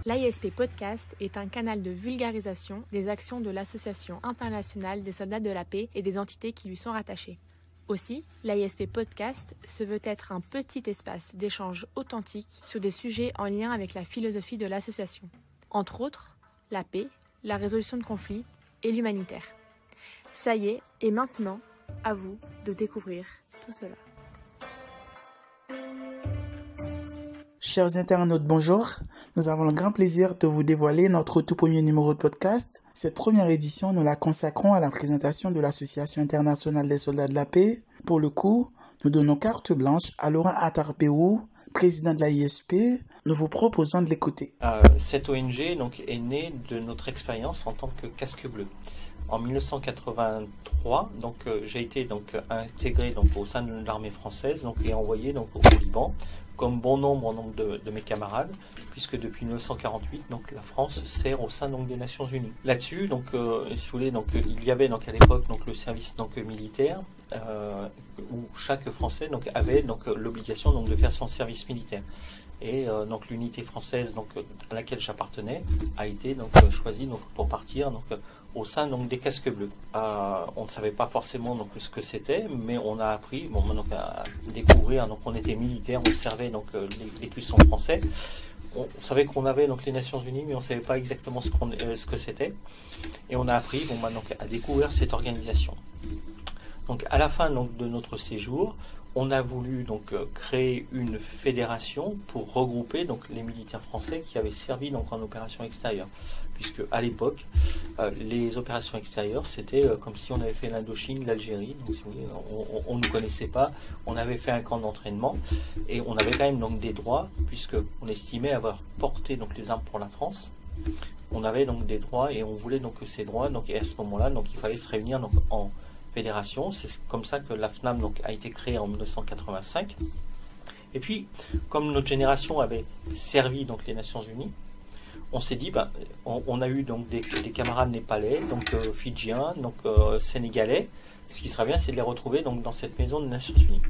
L'ISP Podcast est un canal de vulgarisation des actions de l'Association internationale des soldats de la paix et des entités qui lui sont rattachées. Aussi, l'ISP Podcast se veut être un petit espace d'échange authentique sur des sujets en lien avec la philosophie de l'association. Entre autres, la paix, la résolution de conflits et l'humanitaire. Ça y est, et maintenant, à vous de découvrir tout cela. Chers internautes, bonjour. Nous avons le grand plaisir de vous dévoiler notre tout premier numéro de podcast. Cette première édition, nous la consacrons à la présentation de l'Association internationale des soldats de la paix. Pour le coup, nous donnons carte blanche à Laurent Attarpéou, président de l'ISP. Nous vous proposons de l'écouter. Cette ONG est née de notre expérience en tant que casque bleu. En 1983, j'ai été intégré au sein de l'armée française et envoyé au Liban, comme bon nombre de mes camarades, puisque depuis 1948, la France sert au sein des Nations Unies. Là-dessus, si vous voulez, il y avait à l'époque le service militaire, où chaque Français avait l'obligation de faire son service militaire. Et l'unité française à laquelle j'appartenais a été choisie pour partir au sein des casques bleus. On ne savait pas forcément ce que c'était, mais on a appris à découvrir. On était militaire, on servait les cuissons français. On savait qu'on avait les Nations Unies, mais on ne savait pas exactement ce que c'était. Et on a appris à découvrir cette organisation. À la fin de notre séjour, on a voulu créer une fédération pour regrouper les militaires français qui avaient servi en opération extérieure. Puisque à l'époque, les opérations extérieures, c'était comme si on avait fait l'Indochine, l'Algérie. Si vous voulez, on ne nous connaissait pas, on avait fait un camp d'entraînement et on avait quand même des droits, puisqu'on estimait avoir porté les armes pour la France. On avait des droits et on voulait que ces droits, et à ce moment-là, il fallait se réunir en fédération. C'est comme ça que la FNAM a été créée en 1985. Et puis, comme notre génération avait servi les Nations Unies, on s'est dit, on a eu des camarades népalais, fidjiens, sénégalais. Ce qui serait bien, c'est de les retrouver dans cette maison des Nations Unies.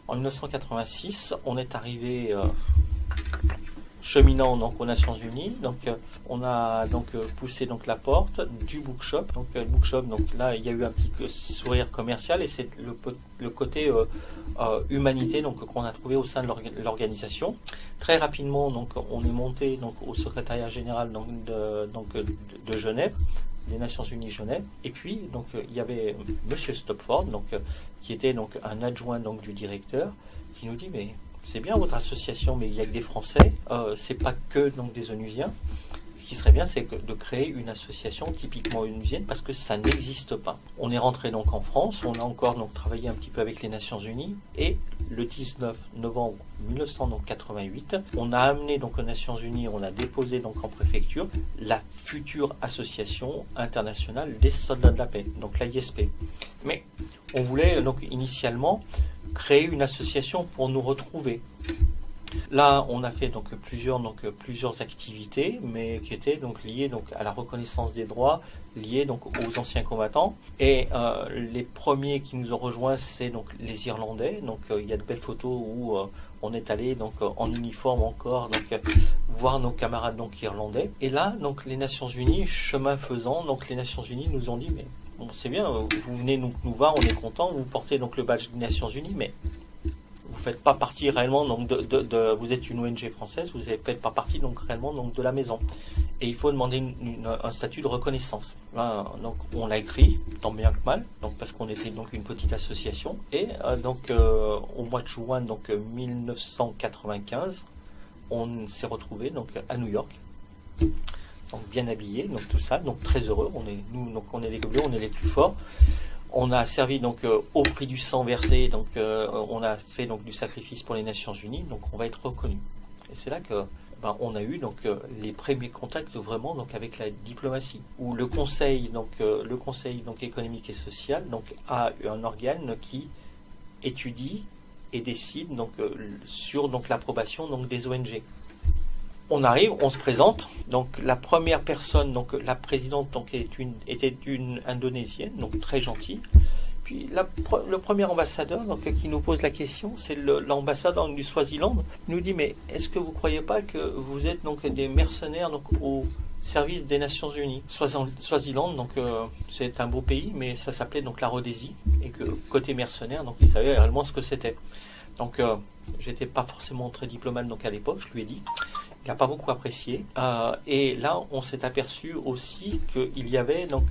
En 1986, on est arrivé cheminant aux Nations Unies. On a poussé la porte du bookshop. Le bookshop, là, il y a eu un petit sourire commercial et c'est le côté humanité qu'on a trouvé au sein de l'organisation. Très rapidement, on est monté au secrétariat général de Genève, des Nations Unies Genève. Et puis, il y avait Monsieur Stopford, qui était un adjoint du directeur, qui nous dit, mais c'est bien votre association, mais il n'y a que des Français, c'est pas que des Onusiens. Ce qui serait bien, c'est de créer une association typiquement onusienne, parce que ça n'existe pas. On est rentré en France, on a encore travaillé un petit peu avec les Nations Unies, et le 19 novembre 1988, on a amené aux Nations Unies, on a déposé en préfecture la future association internationale des soldats de la paix, l'ISP. Mais on voulait initialement créer une association pour nous retrouver. Là, on a fait plusieurs activités, mais qui étaient liées à la reconnaissance des droits, liées aux anciens combattants. Et les premiers qui nous ont rejoints, c'est les Irlandais. Il y a de belles photos où on est allé en uniforme encore, voir nos camarades irlandais. Et là, les Nations Unies, chemin faisant, les Nations Unies nous ont dit, mais bon, c'est bien, vous venez nous voir, on est content, vous portez le badge des Nations Unies, mais vous ne faites pas partie réellement vous êtes une ONG française, vous ne faites pas partie réellement de la maison. Et il faut demander un statut de reconnaissance. Là, on l'a écrit, tant bien que mal, parce qu'on était une petite association. Et au mois de juin 1995, on s'est retrouvé à New York. Bien habillés, tout ça, très heureux. On est les bleus, on est les plus forts. On a servi au prix du sang versé, on a fait du sacrifice pour les Nations Unies, on va être reconnu. Et c'est là que on a eu les premiers contacts vraiment avec la diplomatie, où le conseil économique et social a un organe qui étudie et décide sur l'approbation des ONG. On arrive, on se présente. La première personne, la présidente, était une Indonésienne, très gentille. puis le premier ambassadeur donc, qui nous pose la question, c'est l'ambassadeur du Swaziland. Il nous dit, mais est-ce que vous ne croyez pas que vous êtes donc des mercenaires donc, au service des Nations Unies? Swaziland, donc c'est un beau pays, mais ça s'appelait donc la Rhodésie, et que côté mercenaire, donc ils savaient réellement ce que c'était. Donc j'étais pas forcément très diplomate donc à l'époque, je lui ai dit. Il n'a pas beaucoup apprécié. Et là, on s'est aperçu aussi qu'il y avait donc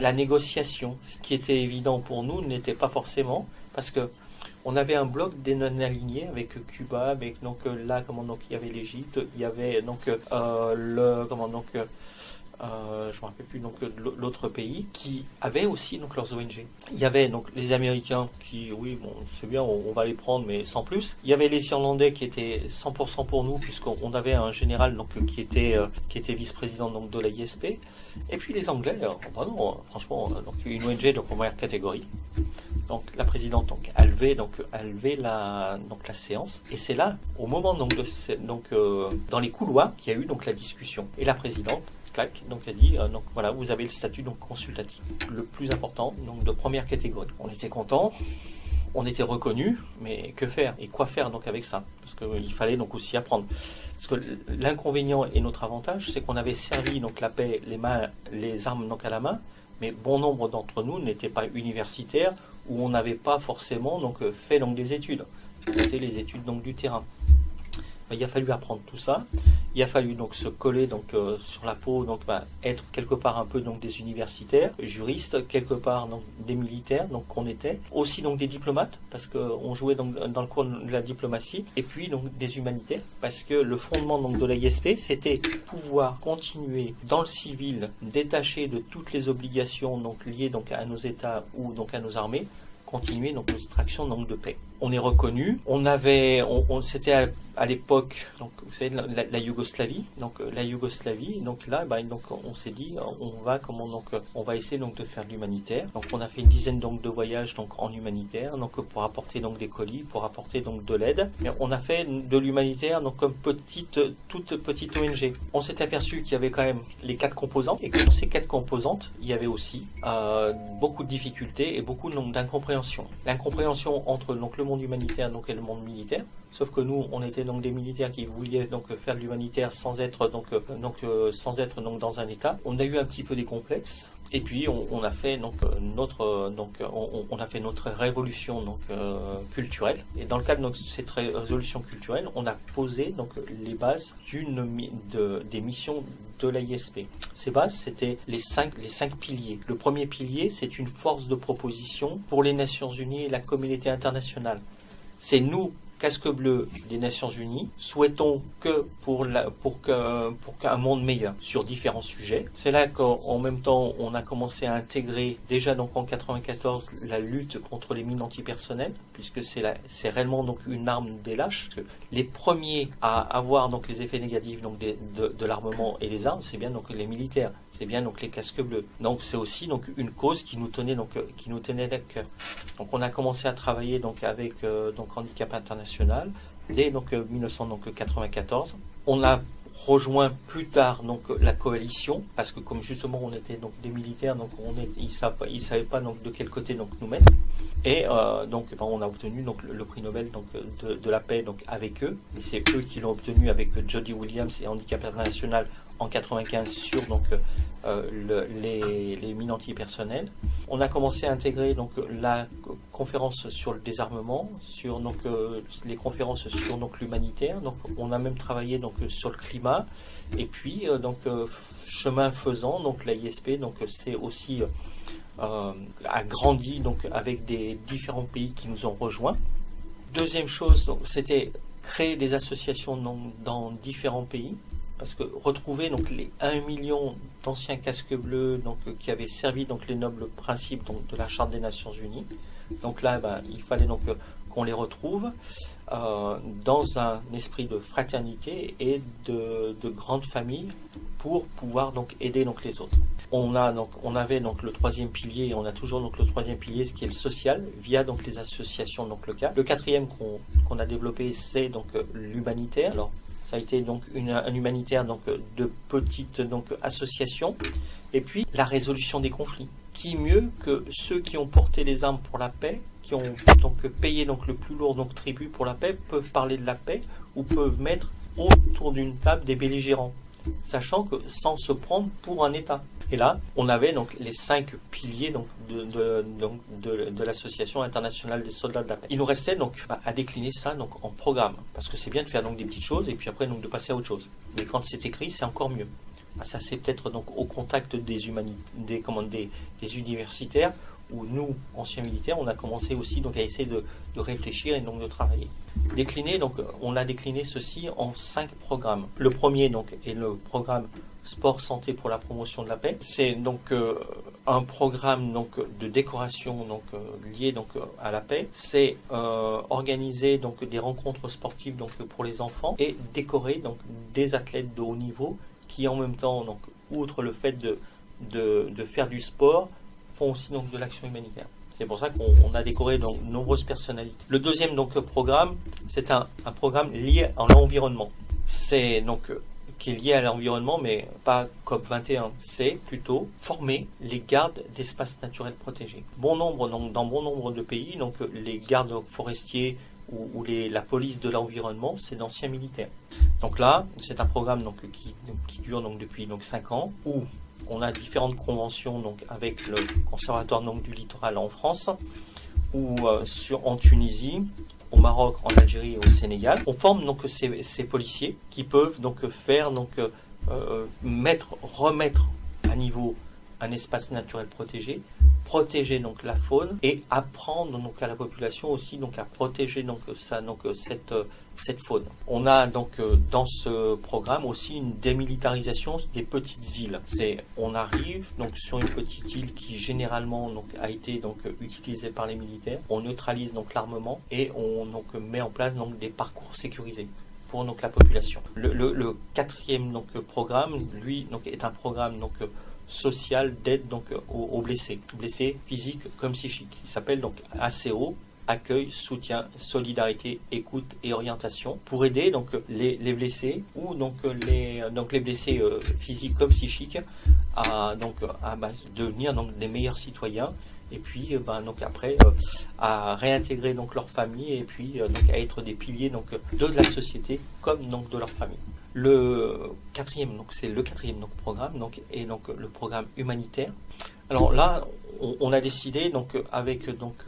la négociation. Ce qui était évident pour nous n'était pas forcément, parce que on avait un bloc des non-alignés avec Cuba, avec donc là comment donc il y avait l'Égypte, il y avait donc je me rappelle plus donc l'autre pays qui avait aussi donc leurs ONG. Il y avait donc les Américains qui oui bon c'est bien on va les prendre mais sans plus. Il y avait les Irlandais qui étaient 100% pour nous puisqu'on avait un général donc qui était vice-président donc de la ISP et puis les Anglais non, franchement donc une ONG donc en première catégorie. Donc la présidente donc a levé la séance et c'est là au moment donc dans les couloirs qu'il y a eu donc la discussion et la présidente donc a dit donc voilà vous avez le statut donc consultatif le plus important donc de première catégorie. On était contents, on était reconnus, mais que faire et quoi faire donc avec ça parce qu'il fallait donc aussi apprendre parce que l'inconvénient et notre avantage c'est qu'on avait servi donc la paix les armes donc à la main mais bon nombre d'entre nous n'étaient pas universitaires ou on n'avait pas forcément donc fait donc des études. C'était les études donc du terrain. Il a fallu apprendre tout ça. Il a fallu donc se coller donc sur la peau, donc être quelque part un peu donc des universitaires, juristes, quelque part donc des militaires, donc qu'on était aussi donc des diplomates parce que on jouait donc dans le cours de la diplomatie et puis donc des humanitaires parce que le fondement donc de l'ISP c'était pouvoir continuer dans le civil détaché de toutes les obligations donc liées donc à nos États ou donc à nos armées. Continuer donc notre action donc de paix. On est reconnu. C'était à l'époque donc vous savez la Yougoslavie. Donc la Yougoslavie. Donc là donc on s'est dit on va essayer donc de faire de l'humanitaire. Donc on a fait une dizaine donc de voyages donc en humanitaire donc pour apporter donc des colis, pour apporter donc de l'aide. Mais on a fait de l'humanitaire donc comme toute petite ONG. On s'est aperçu qu'il y avait quand même les 4 composantes et que dans ces 4 composantes il y avait aussi beaucoup de difficultés et beaucoup donc d'incompréhension. L'incompréhension entre donc le monde humanitaire donc et le monde militaire. Sauf que nous, on était donc des militaires qui vouliez donc faire de l'humanitaire sans être donc dans un état. On a eu un petit peu des complexes. Et puis on a fait donc on a fait notre révolution donc culturelle. Et dans le cadre de cette révolution culturelle, on a posé donc les bases des missions de l'ISP. Ces bases, c'était les cinq piliers. Le premier pilier, c'est une force de proposition pour les Nations Unies et la communauté internationale. C'est nous, Casque Bleu des Nations Unies, souhaitons que pour qu'un monde meilleur sur différents sujets. C'est là qu'en même temps, on a commencé à intégrer déjà donc en 94 la lutte contre les mines antipersonnelles, puisque c'est réellement donc une arme des lâches. Les premiers à avoir donc les effets négatifs donc de l'armement et les armes, c'est bien donc les militaires, c'est bien donc les Casques Bleus. Donc c'est aussi donc une cause qui nous tenait à cœur. Donc on a commencé à travailler donc avec donc Handicap International dès donc 1994. On a rejoint plus tard donc la coalition parce que comme justement on était donc des militaires donc ils savaient pas donc de quel côté donc nous mettre et donc on a obtenu donc le prix Nobel donc de la paix donc avec eux et c'est eux qui l'ont obtenu avec Jody Williams et Handicap International en 95 sur donc les mines antipersonnelles. On a commencé à intégrer donc la conférence sur le désarmement, sur donc les conférences sur donc l'humanitaire. Donc on a même travaillé donc sur le climat et puis chemin faisant donc l'ISP donc c'est aussi a grandi donc avec des différents pays qui nous ont rejoints. Deuxième chose donc c'était créer des associations dans différents pays. Parce que retrouver donc les 1 million d'anciens casques bleus donc qui avaient servi donc les nobles principes donc de la Charte des Nations Unies. Donc là, il fallait donc qu'on les retrouve dans un esprit de fraternité et de grande famille pour pouvoir donc aider donc les autres. On avait donc le troisième pilier et on a toujours donc le troisième pilier, ce qui est le social, via donc les associations donc locales. Le quatrième qu'on a développé, c'est donc l'humanitaire. Alors Ça a été donc un humanitaire donc de petites donc associations. Et puis la résolution des conflits. Qui mieux que ceux qui ont porté les armes pour la paix, qui ont donc payé donc le plus lourd donc tribut pour la paix, peuvent parler de la paix ou peuvent mettre autour d'une table des belligérants, sachant que sans se prendre pour un État. Et là, on avait donc les 5 piliers donc de l'association internationale des soldats de la paix. Il nous restait donc à décliner ça donc en programme, parce que c'est bien de faire donc des petites choses et puis après donc de passer à autre chose. Mais quand c'est écrit, c'est encore mieux. Ça c'est peut-être donc au contact des universitaires où nous, anciens militaires, on a commencé aussi donc à essayer de réfléchir et donc de travailler. Décliner, donc on a décliné ceci en 5 programmes. Le premier donc est le programme Sport Santé pour la promotion de la paix. C'est donc un programme donc de décoration donc lié donc à la paix. C'est organiser donc des rencontres sportives donc pour les enfants et décorer donc des athlètes de haut niveau qui en même temps donc outre le fait de faire du sport font aussi donc de l'action humanitaire. C'est pour ça qu'on a décoré donc de nombreuses personnalités. Le deuxième donc programme, c'est un programme lié à l'environnement. C'est donc qui est lié à l'environnement, mais pas COP21. C'est plutôt former les gardes d'espaces naturels protégés. Dans bon nombre de pays, donc les gardes forestiers ou la police de l'environnement, c'est d'anciens militaires. Donc là, c'est un programme donc qui dure donc depuis 5 ans, où on a différentes conventions donc avec le Conservatoire donc du littoral en France, ou en Tunisie, au Maroc, en Algérie et au Sénégal. On forme donc ces policiers qui peuvent donc faire donc remettre à niveau un espace naturel protégé, protéger donc la faune et apprendre donc à la population aussi donc à protéger donc cette faune. On a donc dans ce programme aussi une démilitarisation des petites îles. On arrive donc sur une petite île qui généralement donc a été donc utilisée par les militaires. On neutralise donc l'armement et on donc met en place donc des parcours sécurisés pour donc la population. Le quatrième donc programme, lui donc est un programme donc social d'aide donc aux blessés physiques comme psychiques. Il s'appelle donc ACO, accueil, soutien, solidarité, écoute et orientation, pour aider donc les blessés ou donc les blessés physiques comme psychiques à devenir donc des meilleurs citoyens et puis donc après à réintégrer donc leur famille et puis donc à être des piliers donc de la société comme donc de leur famille. Le quatrième programme est donc le programme humanitaire. Alors là, on a décidé donc avec donc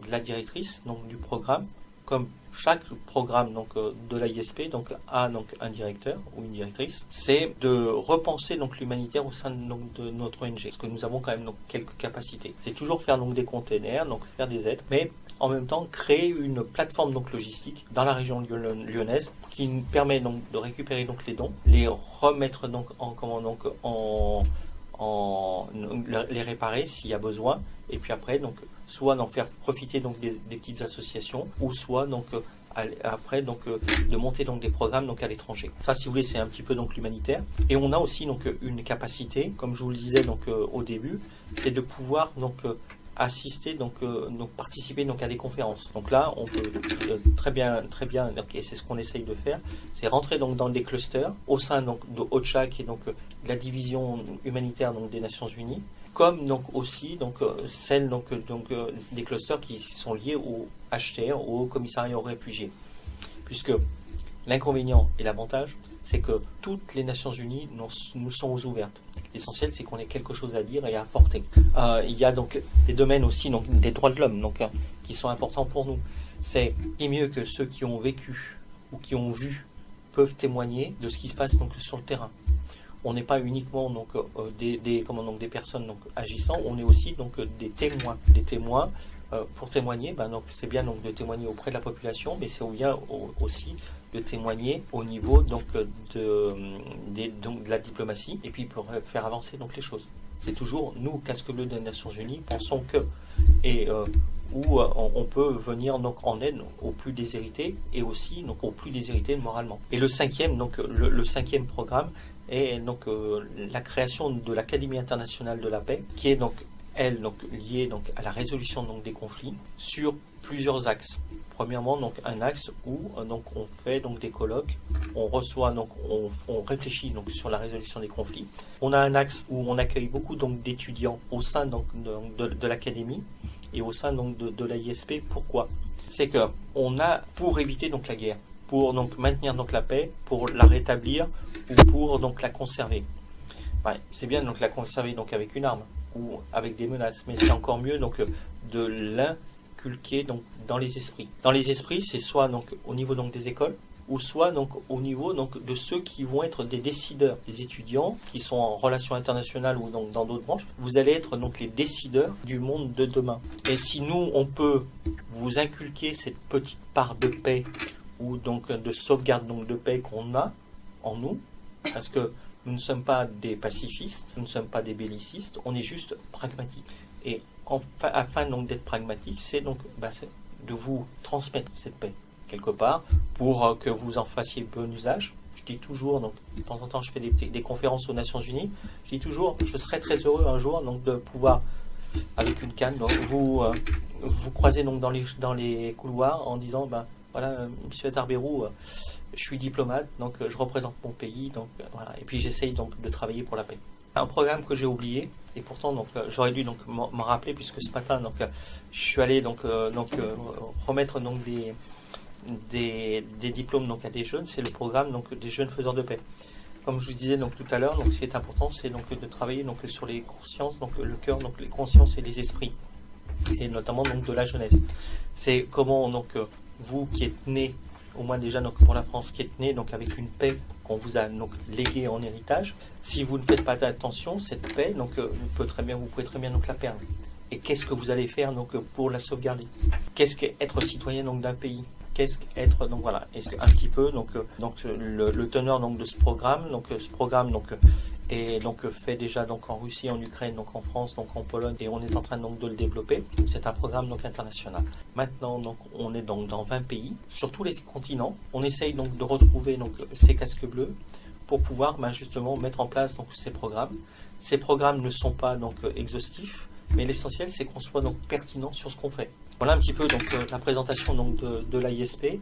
la directrice donc du programme, comme chaque programme donc de l'AISP donc a donc un directeur ou une directrice, c'est de repenser donc l'humanitaire au sein donc de notre ONG, parce que nous avons quand même donc quelques capacités. C'est toujours faire donc des containers, donc faire des aides, mais en même temps créer une plateforme donc logistique dans la région lyonnaise qui nous permet donc de récupérer donc les dons, les remettre donc les réparer s'il y a besoin, et puis après donc soit d'en faire profiter donc des petites associations, ou soit donc après donc de monter donc des programmes donc à l'étranger. Ça, si vous voulez, c'est un petit peu donc l'humanitaire. Et on a aussi donc une capacité, comme je vous le disais donc au début, c'est de pouvoir donc assister donc participer donc à des conférences. Donc là, on peut très bien donc, et c'est ce qu'on essaye de faire, c'est rentrer donc dans des clusters au sein donc de OCHA, qui est donc la division humanitaire donc des Nations Unies, comme donc aussi donc celles donc des clusters qui sont liés au HCR, au Commissariat aux réfugiés, puisque l'inconvénient et l'avantage, c'est que toutes les Nations Unies nous sont ouvertes. L'essentiel, c'est qu'on ait quelque chose à dire et à apporter. Il y a donc des domaines aussi, donc des droits de l'homme, donc qui sont importants pour nous. C'est qui mieux que ceux qui ont vécu ou qui ont vu peuvent témoigner de ce qui se passe donc sur le terrain. On n'est pas uniquement donc des personnes donc agissant, on est aussi donc des témoins. Des témoins pour témoigner, donc c'est bien donc de témoigner auprès de la population, mais c'est bien aussi de témoigner au niveau donc de la diplomatie, et puis pour faire avancer donc les choses. C'est toujours nous, Casque Bleu des Nations Unies, pensons que où on peut venir donc en aide aux plus déshérités, et aussi donc aux plus déshérités moralement. Et le cinquième programme est donc la création de l'Académie internationale de la paix, qui est donc elle, donc liée donc à la résolution donc des conflits sur plusieurs axes. Premièrement, donc un axe où donc on fait donc des colloques, on reçoit donc on réfléchit donc sur la résolution des conflits. On a un axe où on accueille beaucoup donc d'étudiants au sein donc de l'académie et au sein donc de l'AISP. Pourquoi? C'est que on a pour éviter donc la guerre, pour donc maintenir donc la paix, pour la rétablir ou pour donc la conserver. Ouais, c'est bien donc la conserver donc avec une arme ou avec des menaces, mais c'est encore mieux donc de l'inculquer donc dans les esprits. Dans les esprits, c'est soit donc au niveau donc des écoles, ou soit donc au niveau donc de ceux qui vont être des décideurs, des étudiants qui sont en relations internationales ou donc dans d'autres branches. Vous allez être donc les décideurs du monde de demain. Et si nous on peut vous inculquer cette petite part de paix ou donc de sauvegarde donc de paix qu'on a en nous, parce que nous ne sommes pas des pacifistes, nous ne sommes pas des bellicistes, on est juste pragmatiques. Et afin donc d'être pragmatique, c'est donc de vous transmettre cette paix quelque part pour que vous en fassiez bon usage. Je dis toujours, donc de temps en temps je fais des conférences aux Nations Unies, je dis toujours, je serais très heureux un jour donc de pouvoir avec une canne donc, vous croiser donc dans les couloirs en disant voilà monsieur Tarbérou, je suis diplomate, donc je représente mon pays, donc voilà, et puis j'essaye donc de travailler pour la paix. Un programme que j'ai oublié, et pourtant donc j'aurais dû donc m'en rappeler puisque ce matin donc je suis allé donc remettre donc des diplômes donc à des jeunes, c'est le programme donc des jeunes faiseurs de paix. Comme je vous disais donc tout à l'heure, donc ce qui est important c'est donc de travailler donc sur les consciences, donc le cœur, donc les consciences et les esprits, et notamment donc de la jeunesse. C'est comment donc vous qui êtes nés, au moins déjà donc pour la France, qui est née donc avec une paix qu'on vous a donc léguée en héritage. Si vous ne faites pas attention, cette paix donc vous pouvez très bien donc la perdre. Et qu'est-ce que vous allez faire donc pour la sauvegarder? Qu'est-ce qu'être citoyen donc d'un pays? Qu'est-ce qu'être donc voilà? Est-ce un petit peu donc le teneur donc de ce programme est donc fait déjà donc en Russie, en Ukraine, donc en France, donc en Pologne, et on est en train donc de le développer. C'est un programme donc international. Maintenant donc on est donc dans 20 pays sur tous les continents. On essaye donc de retrouver donc ces casques bleus pour pouvoir justement mettre en place donc ces programmes. Ces programmes ne sont pas donc exhaustifs, mais l'essentiel c'est qu'on soit donc pertinent sur ce qu'on fait. Voilà un petit peu donc la présentation donc de l'AISP.